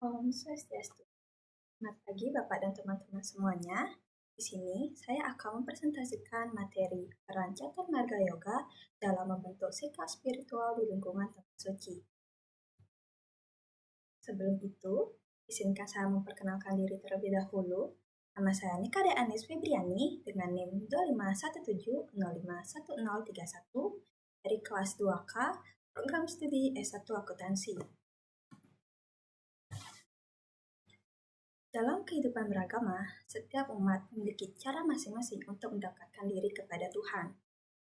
Om Swastiastu. Selamat pagi Bapak dan teman-teman semuanya. Di sini saya akan mempresentasikan materi peran catur marga yoga dalam membentuk sikap spiritual di lingkungan tempat suci. Sebelum itu, izinkan saya memperkenalkan diri terlebih dahulu. Nama saya Nikade Anis Febriani dengan NIM 2517051031 dari kelas 2K Program Studi S1 Akuntansi. Dalam kehidupan beragama, setiap umat memiliki cara masing-masing untuk mendekatkan diri kepada Tuhan.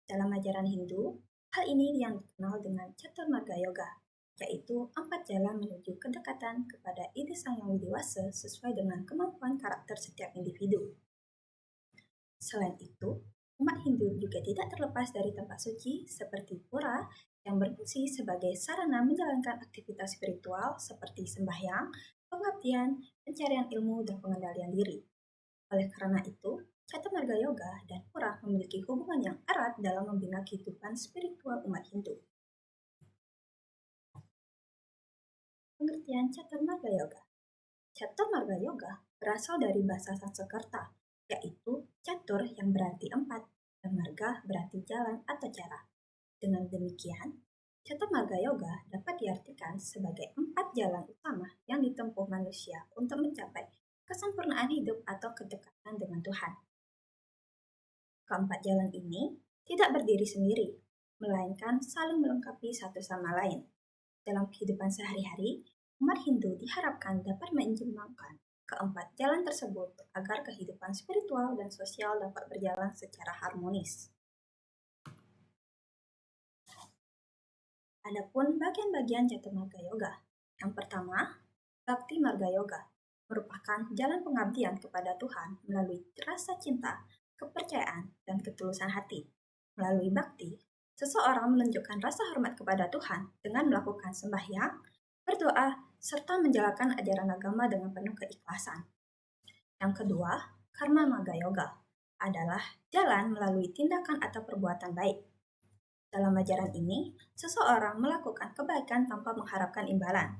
Dalam ajaran Hindu, hal ini yang dikenal dengan Caturmarga Yoga, yaitu 4 jalan menuju kedekatan kepada ide Sang Yang Widiwasa sesuai dengan kemampuan karakter setiap individu. Selain itu, umat Hindu juga tidak terlepas dari tempat suci seperti pura yang berfungsi sebagai sarana menjalankan aktivitas spiritual seperti sembahyang, pengabdian, pencarian ilmu, dan pengendalian diri. Oleh karena itu, Caturmarga Yoga dan pura memiliki hubungan yang erat dalam membina kehidupan spiritual umat Hindu. Pengertian Caturmarga Yoga. Caturmarga Yoga berasal dari bahasa Sanskerta, yaitu catur yang berarti 4 dan marga berarti jalan atau cara. Dengan demikian, Caturmarga Yoga dapat diartikan sebagai 4 jalan utama yang ditempuh manusia untuk mencapai kesempurnaan hidup atau kedekatan dengan Tuhan. Keempat jalan ini tidak berdiri sendiri, melainkan saling melengkapi satu sama lain. Dalam kehidupan sehari-hari, umat Hindu diharapkan dapat menjembatani keempat jalan tersebut agar kehidupan spiritual dan sosial dapat berjalan secara harmonis. Adapun bagian-bagian Caturmarga Yoga. Yang pertama, Bhakti Marga Yoga merupakan jalan pengabdian kepada Tuhan melalui rasa cinta, kepercayaan, dan ketulusan hati. Melalui bakti, seseorang menunjukkan rasa hormat kepada Tuhan dengan melakukan sembahyang, berdoa, serta menjalankan ajaran agama dengan penuh keikhlasan. Yang kedua, Karma Marga Yoga adalah jalan melalui tindakan atau perbuatan baik. Dalam ajaran ini, seseorang melakukan kebaikan tanpa mengharapkan imbalan.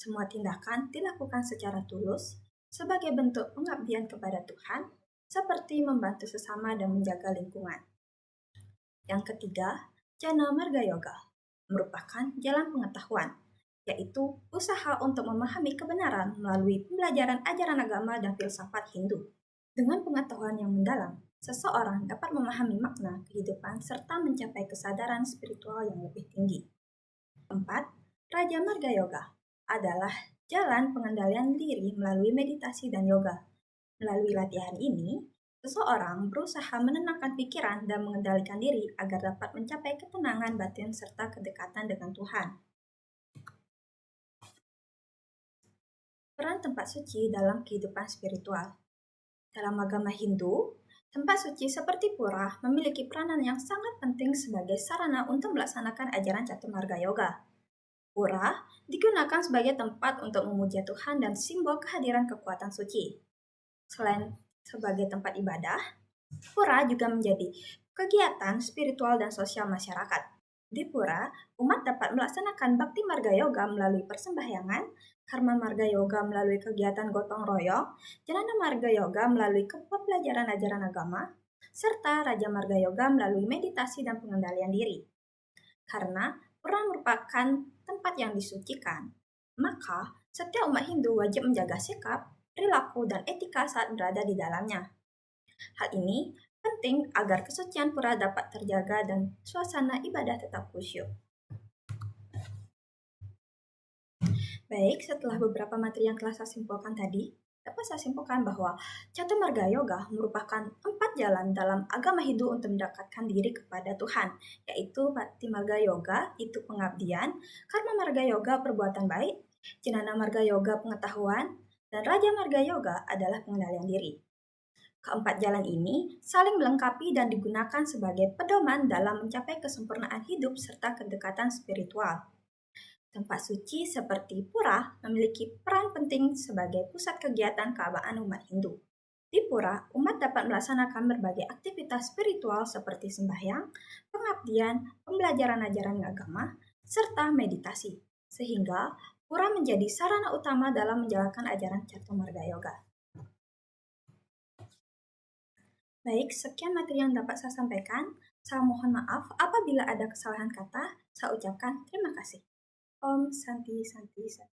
Semua tindakan dilakukan secara tulus sebagai bentuk pengabdian kepada Tuhan, seperti membantu sesama dan menjaga lingkungan. Yang ketiga, Jana Marga Yoga merupakan jalan pengetahuan, yaitu usaha untuk memahami kebenaran melalui pembelajaran ajaran agama dan filsafat Hindu. Dengan pengetahuan yang mendalam, seseorang dapat memahami makna kehidupan serta mencapai kesadaran spiritual yang lebih tinggi. 4. Raja Marga Yoga adalah jalan pengendalian diri melalui meditasi dan yoga. Melalui latihan ini, seseorang berusaha menenangkan pikiran dan mengendalikan diri agar dapat mencapai ketenangan batin serta kedekatan dengan Tuhan. Peran tempat suci dalam kehidupan spiritual. Dalam agama Hindu, tempat suci seperti pura memiliki peranan yang sangat penting sebagai sarana untuk melaksanakan ajaran Caturmarga Yoga. Pura digunakan sebagai tempat untuk memuja Tuhan dan simbol kehadiran kekuatan suci. Selain sebagai tempat ibadah, pura juga menjadi kegiatan spiritual dan sosial masyarakat. Di pura, umat dapat melaksanakan Bhakti Marga Yoga melalui persembahyangan, Karma Marga Yoga melalui kegiatan gotong royong, Jnana Marga Yoga melalui pembelajaran ajaran agama, serta Raja Marga Yoga melalui meditasi dan pengendalian diri. Karena pura merupakan tempat yang disucikan, maka setiap umat Hindu wajib menjaga sikap, perilaku, dan etika saat berada di dalamnya. Hal ini penting agar kesucian pura dapat terjaga dan suasana ibadah tetap khusyuk. Baik, setelah beberapa materi yang telah saya simpulkan tadi, dapat saya simpulkan bahwa Caturmarga Yoga merupakan 4 jalan dalam agama Hindu untuk mendekatkan diri kepada Tuhan, yaitu Bhakti Marga Yoga, itu pengabdian, Karma Marga Yoga, perbuatan baik, Jnana Marga Yoga, pengetahuan, dan Raja Marga Yoga adalah pengendalian diri. Keempat jalan ini saling melengkapi dan digunakan sebagai pedoman dalam mencapai kesempurnaan hidup serta kedekatan spiritual. Tempat suci seperti pura memiliki peran penting sebagai pusat kegiatan keagamaan umat Hindu. Di pura, umat dapat melaksanakan berbagai aktivitas spiritual seperti sembahyang, pengabdian, pembelajaran ajaran agama, serta meditasi, sehingga pura menjadi sarana utama dalam menjalankan ajaran Cartomarga Yoga. Baik, sekian materi yang dapat saya sampaikan. Saya mohon maaf apabila ada kesalahan kata. Saya ucapkan terima kasih. Om Santi Santi Santi.